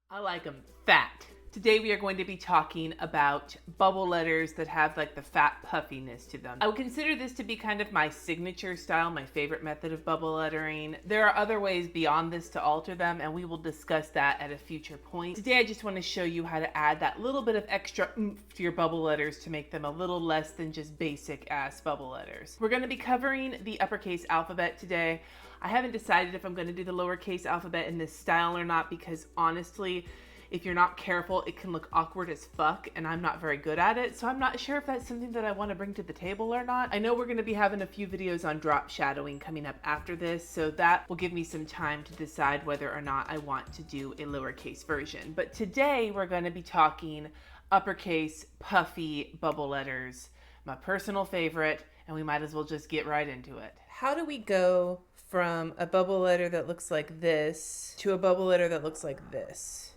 I like them fat. Today we are going to be talking about bubble letters that have like the fat puffiness to them. I would consider this to be kind of my signature style, my favorite method of bubble lettering. There are other ways beyond this to alter them, and we will discuss that at a future point. Today I just want to show you how to add that little bit of extra oomph to your bubble letters to make them a little less than just basic ass bubble letters. We're going to be covering the uppercase alphabet today. I haven't decided if I'm going to do the lowercase alphabet in this style or not, because honestly, if you're not careful, it can look awkward as fuck, and I'm not very good at it, so I'm not sure if that's something that I want to bring to the table or not. I know we're going to be having a few videos on drop shadowing coming up after this, so that will give me some time to decide whether or not I want to do a lowercase version. But today we're going to be talking uppercase puffy bubble letters, my personal favorite, and we might as well just get right into it. How do we go from a bubble letter that looks like this to a bubble letter that looks like this?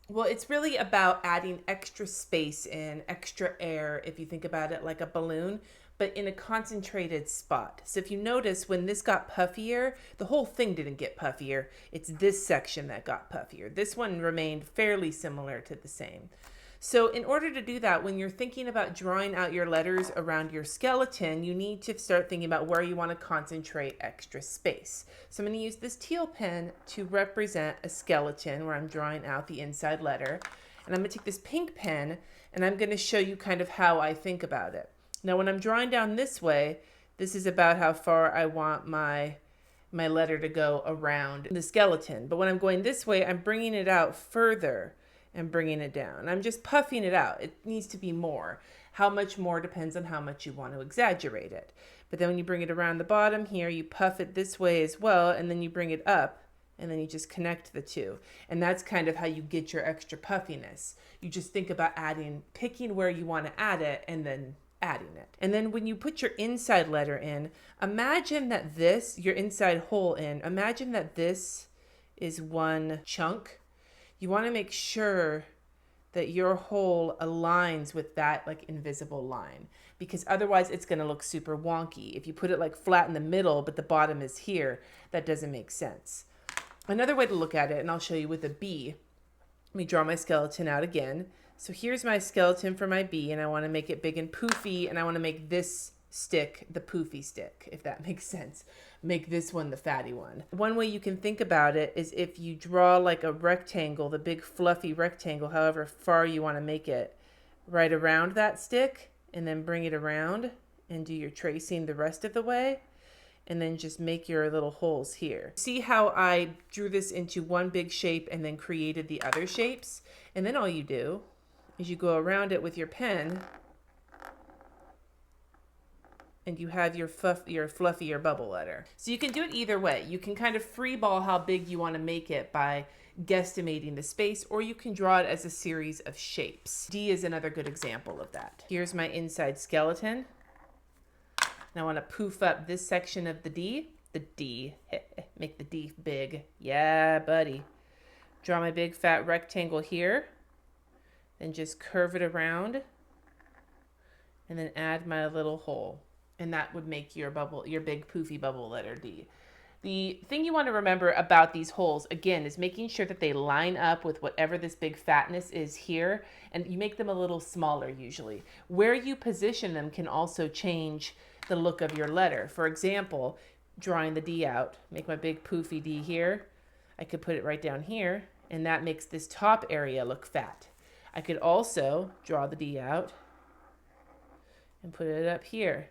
Well, it's really about adding extra space in, extra air, if you think about it like a balloon, but in a concentrated spot. So if you notice, when this got puffier, the whole thing didn't get puffier. It's this section that got puffier. This one remained fairly similar to the same. So in order to do that, when you're thinking about drawing out your letters around your skeleton, you need to start thinking about where you want to concentrate extra space. So I'm going to use this teal pen to represent a skeleton where I'm drawing out the inside letter. And I'm going to take this pink pen and I'm going to show you kind of how I think about it. Now when I'm drawing down this way, this is about how far I want my letter to go around the skeleton. But when I'm going this way, I'm bringing it out further and bringing it down. I'm just puffing it out. It needs to be more. How much more depends on how much you want to exaggerate it. But then when you bring it around the bottom here, you puff it this way as well, and then you bring it up, and then you just connect the two. And that's kind of how you get your extra puffiness. You just think about picking where you want to add it, and then adding it. And then when you put your inside letter in, imagine that your inside hole in, imagine that this is one chunk. You want to make sure that your hole aligns with that like invisible line, because otherwise it's going to look super wonky. If you put it like flat in the middle, but the bottom is here, that doesn't make sense. Another way to look at it, and I'll show you with a B, let me draw my skeleton out again. So here's my skeleton for my B, and I want to make it big and poofy, and I want to make this stick the poofy stick, if that makes sense. Make this one the fatty one. One way you can think about it is if you draw like a rectangle, the big fluffy rectangle, however far you want to make it, right around that stick, and then bring it around and do your tracing the rest of the way, and then just make your little holes here. See how I drew this into one big shape and then created the other shapes? And then all you do is you go around it with your pen, and you have your fluffier bubble letter. So you can do it either way. You can kind of freeball how big you want to make it by guesstimating the space, or you can draw it as a series of shapes. D is another good example of that. Here's my inside skeleton. Now I want to poof up this section of the D. Make the D big. Yeah, buddy. Draw my big fat rectangle here. Then just curve it around. And then add my little hole. And that would make your big poofy bubble letter D. The thing you want to remember about these holes, again, is making sure that they line up with whatever this big fatness is here, and you make them a little smaller usually. Where you position them can also change the look of your letter. For example, drawing the D out, make my big poofy D here. I could put it right down here, and that makes this top area look fat. I could also draw the D out and put it up here.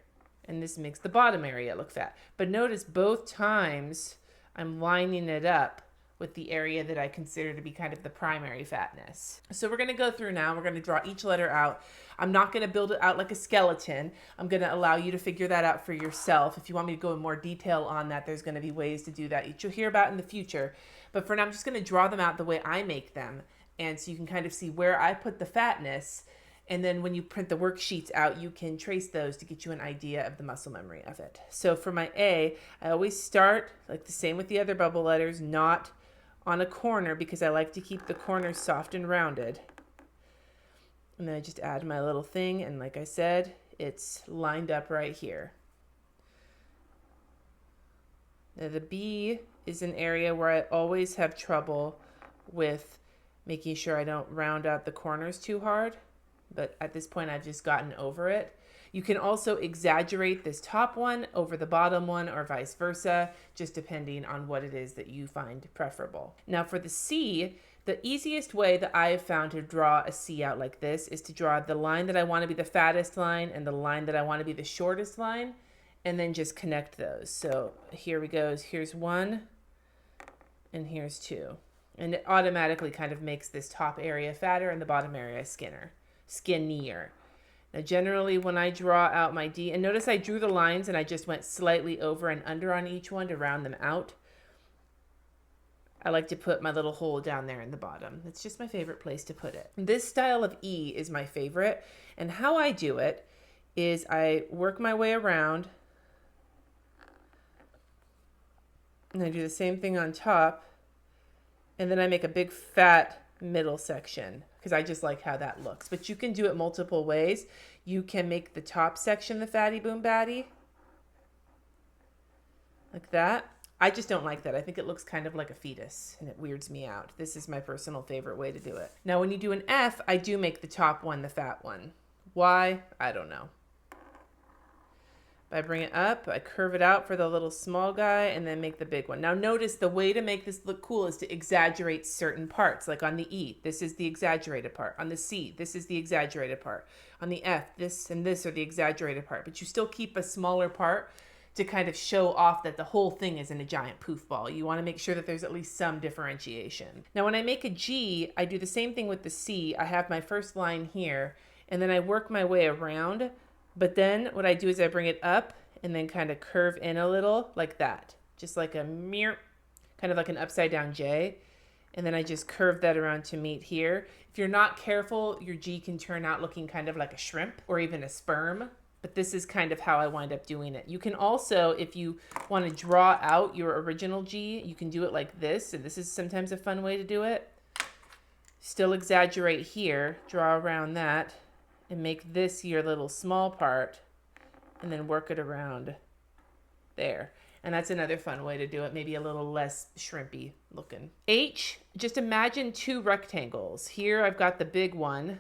And this makes the bottom area look fat. But notice both times I'm lining it up with the area that I consider to be kind of the primary fatness. So we're going to go through now. We're going to draw each letter out. I'm not going to build it out like a skeleton. I'm going to allow you to figure that out for yourself. If you want me to go in more detail on that, there's going to be ways to do that, which you'll hear about in the future. But for now, I'm just going to draw them out the way I make them. And so you can kind of see where I put the fatness. And then when you print the worksheets out, you can trace those to get you an idea of the muscle memory of it. So for my A, I always start, like the same with the other bubble letters, not on a corner, because I like to keep the corners soft and rounded. And then I just add my little thing, and like I said, it's lined up right here. Now the B is an area where I always have trouble with making sure I don't round out the corners too hard. But at this point, I've just gotten over it. You can also exaggerate this top one over the bottom one or vice versa, just depending on what it is that you find preferable. Now for the C, the easiest way that I have found to draw a C out like this is to draw the line that I want to be the fattest line and the line that I want to be the shortest line, and then just connect those. So here we go. Here's one, and here's two. And it automatically kind of makes this top area fatter and the bottom area skinnier. Now generally when I draw out my D, and notice I drew the lines and I just went slightly over and under on each one to round them out. I like to put my little hole down there in the bottom. It's just my favorite place to put it. This style of E is my favorite, and how I do it is I work my way around and I do the same thing on top, and then I make a big fat middle section because I just like how that looks. But you can do it multiple ways. You can make the top section the fatty boom batty like that. I just don't like that. I think it looks kind of like a fetus and it weirds me out. This is my personal favorite way to do it. Now when you do an F, I do make the top one the fat one. Why? I don't know. I bring it up, I curve it out for the little small guy, and then make the big one. Now notice the way to make this look cool is to exaggerate certain parts. Like on the E, this is the exaggerated part. On the C, this is the exaggerated part. On the F, this and this are the exaggerated part. But you still keep a smaller part to kind of show off that the whole thing isn't a giant poof ball. You want to make sure that there's at least some differentiation. Now when I make a G, I do the same thing with the C. I have my first line here, and then I work my way around. But then what I do is I bring it up and then kind of curve in a little like that. Just like a mirror, kind of like an upside down J. And then I just curve that around to meet here. If you're not careful, your G can turn out looking kind of like a shrimp or even a sperm. But this is kind of how I wind up doing it. You can also, if you want to draw out your original G, you can do it like this. And this is sometimes a fun way to do it. Still exaggerate here, draw around that, and make this your little small part, and then work it around there. And that's another fun way to do it, maybe a little less shrimpy looking. H, just imagine two rectangles. Here I've got the big one,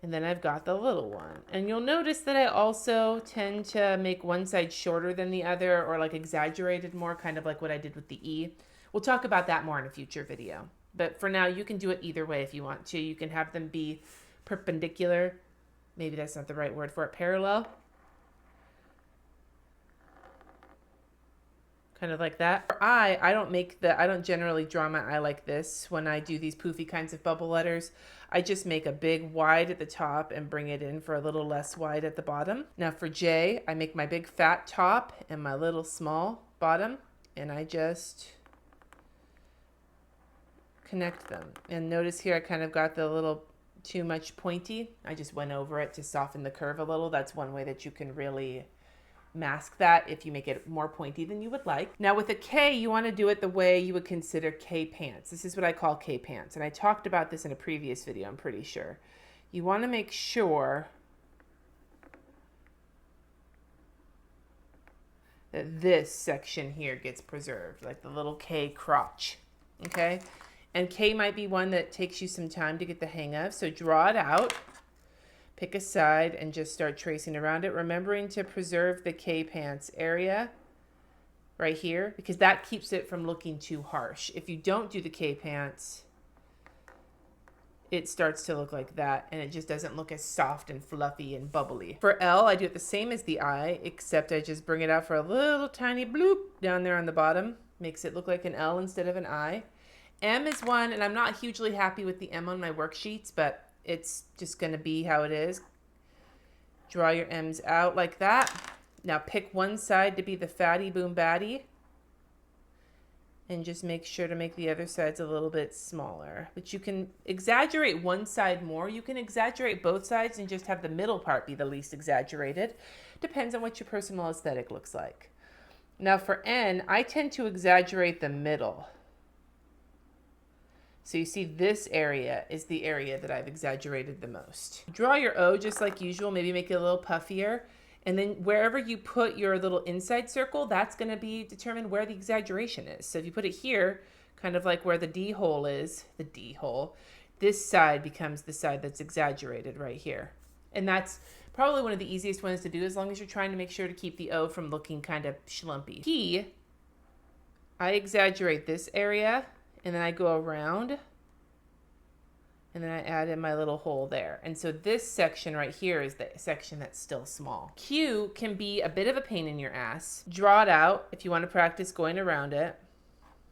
and then I've got the little one. And you'll notice that I also tend to make one side shorter than the other, or like exaggerated more, kind of like what I did with the E. We'll talk about that more in a future video. But for now, you can do it either way if you want to. You can have them be perpendicular. Maybe that's not the right word for it. Parallel. Kind of like that. For I don't generally draw my eye like this when I do these poofy kinds of bubble letters. I just make a big wide at the top and bring it in for a little less wide at the bottom. Now for J, I make my big fat top and my little small bottom, and I just connect them. And notice here I kind of got the little too much pointy. I just went over it to soften the curve a little. That's one way that you can really mask that if you make it more pointy than you would like. Now with a K, you want to do it the way you would consider K pants. This is what I call K pants. And I talked about this in a previous video, I'm pretty sure. You want to make sure that this section here gets preserved, like the little K crotch, okay? And K might be one that takes you some time to get the hang of. So draw it out, pick a side, and just start tracing around it, remembering to preserve the K pants area right here, because that keeps it from looking too harsh. If you don't do the K pants, it starts to look like that, and it just doesn't look as soft and fluffy and bubbly. For L, I do it the same as the I, except I just bring it out for a little tiny bloop down there on the bottom. Makes it look like an L instead of an I. M is one, and I'm not hugely happy with the M on my worksheets, but it's just going to be how it is. Draw your M's out like that. Now pick one side to be the fatty boom batty, and just make sure to make the other sides a little bit smaller. But you can exaggerate one side more. You can exaggerate both sides and just have the middle part be the least exaggerated. Depends on what your personal aesthetic looks like. Now for N, I tend to exaggerate the middle. So you see this area is the area that I've exaggerated the most. Draw your O just like usual, maybe make it a little puffier. And then wherever you put your little inside circle, that's going to be determined where the exaggeration is. So if you put it here, kind of like where the D hole is, the D hole, this side becomes the side that's exaggerated right here. And that's probably one of the easiest ones to do, as long as you're trying to make sure to keep the O from looking kind of schlumpy. P, I exaggerate this area, and then I go around, and then I add in my little hole there. And so this section right here is the section that's still small. Q can be a bit of a pain in your ass. Draw it out if you want to practice going around it.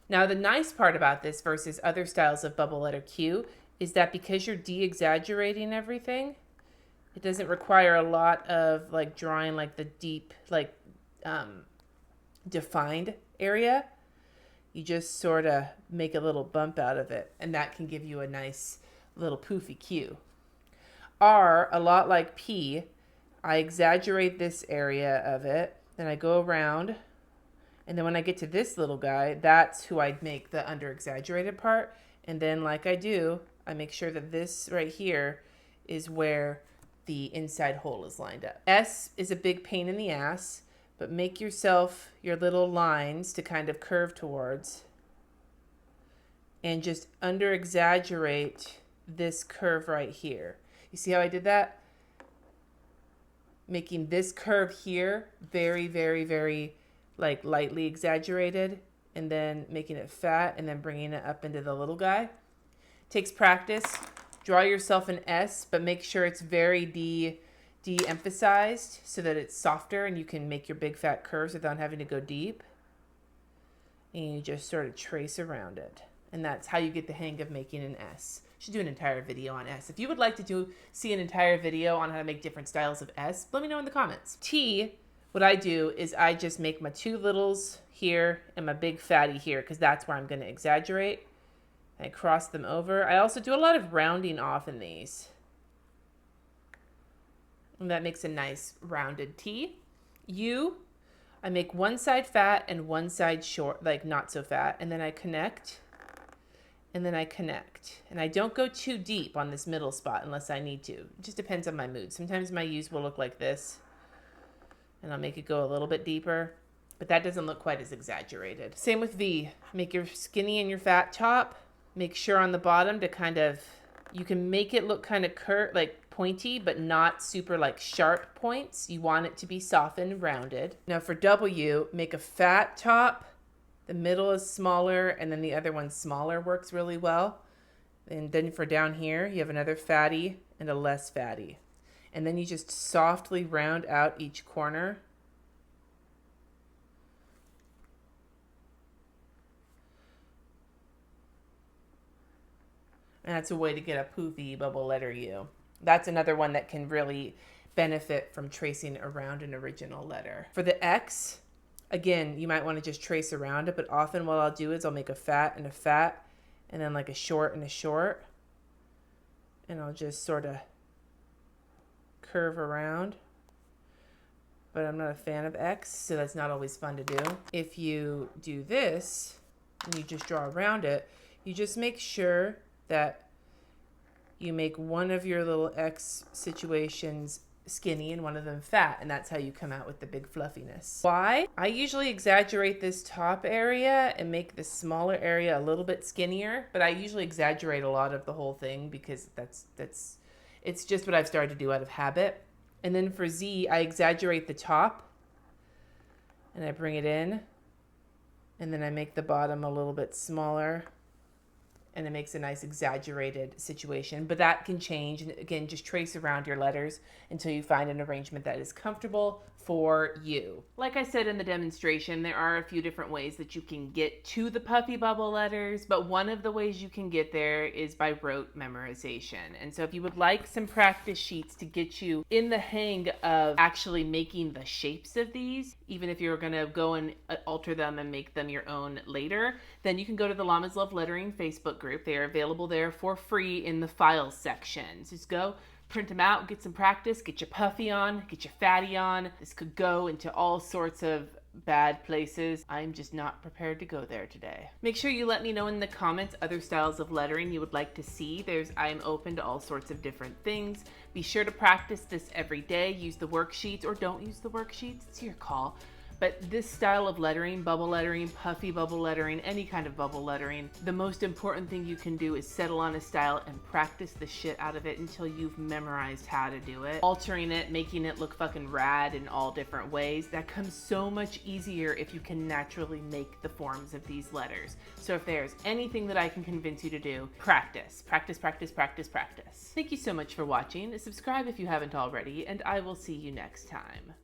Now, the nice part about this versus other styles of bubble letter Q is that because you're de-exaggerating everything, it doesn't require a lot of like drawing like the deep, like defined area. You just sort of make a little bump out of it, and that can give you a nice little poofy Q. R, a lot like P, I exaggerate this area of it, then I go around, and then when I get to this little guy, that's who I'd make the under exaggerated part. And then like I do, I make sure that this right here is where the inside hole is lined up. S is a big pain in the ass, but make yourself your little lines to kind of curve towards, and just under exaggerate this curve right here. You see how I did that? Making this curve here very, very, very like lightly exaggerated, and then making it fat, and then bringing it up into the little guy. Takes practice. Draw yourself an S, but make sure it's very de-emphasized so that it's softer and you can make your big fat curves without having to go deep. And you just sort of trace around it. And that's how you get the hang of making an S. You should do an entire video on S. If you would like to see an entire video on how to make different styles of S, let me know in the comments. T, what I do is I just make my two littles here and my big fatty here, because that's where I'm going to exaggerate. I cross them over. I also do a lot of rounding off in these. And that makes a nice rounded T. U, I make one side fat and one side short, like not so fat. And then I connect. And then I connect. And I don't go too deep on this middle spot unless I need to. It just depends on my mood. Sometimes my U's will look like this, and I'll make it go a little bit deeper, but that doesn't look quite as exaggerated. Same with V. Make your skinny and your fat top. Make sure on the bottom to kind of, you can make it look kind of like pointy, but not super like sharp points. You want it to be softened and rounded. Now for W, make a fat top. The middle is smaller, and then the other one's smaller, works really well. And then for down here, you have another fatty and a less fatty. And then you just softly round out each corner. And that's a way to get a poofy bubble letter U. That's another one that can really benefit from tracing around an original letter. For the X, again, you might want to just trace around it, but often what I'll do is I'll make a fat, and then like a short and a short. And I'll just sort of curve around. But I'm not a fan of X, so that's not always fun to do. If you do this, and you just draw around it, you just make sure that you make one of your little X situations skinny and one of them fat, and that's how you come out with the big fluffiness. Why? I usually exaggerate this top area and make this smaller area a little bit skinnier, but I usually exaggerate a lot of the whole thing because it's just what I've started to do out of habit. And then for Z, I exaggerate the top and I bring it in, and then I make the bottom a little bit smaller, and it makes a nice exaggerated situation. But that can change. And again, just trace around your letters until you find an arrangement that is comfortable for you. Like I said in the demonstration, there are a few different ways that you can get to the puffy bubble letters, but one of the ways you can get there is by rote memorization. And so if you would like some practice sheets to get you in the hang of actually making the shapes of these, even if you're gonna go and alter them and make them your own later, then you can go to the Llamas Love Lettering Facebook group. They are available there for free in the files section. So just go, print them out, get some practice, get your puffy on, get your fatty on. This could go into all sorts of bad places. I'm just not prepared to go there today. Make sure you let me know in the comments other styles of lettering you would like to see. I'm open to all sorts of different things. Be sure to practice this every day. Use the worksheets or don't use the worksheets. It's your call. But this style of lettering, bubble lettering, puffy bubble lettering, any kind of bubble lettering, the most important thing you can do is settle on a style and practice the shit out of it until you've memorized how to do it. Altering it, making it look fucking rad in all different ways, that comes so much easier if you can naturally make the forms of these letters. So if there's anything that I can convince you to do, practice, practice, practice, practice, practice. Thank you so much for watching. Subscribe if you haven't already, and I will see you next time.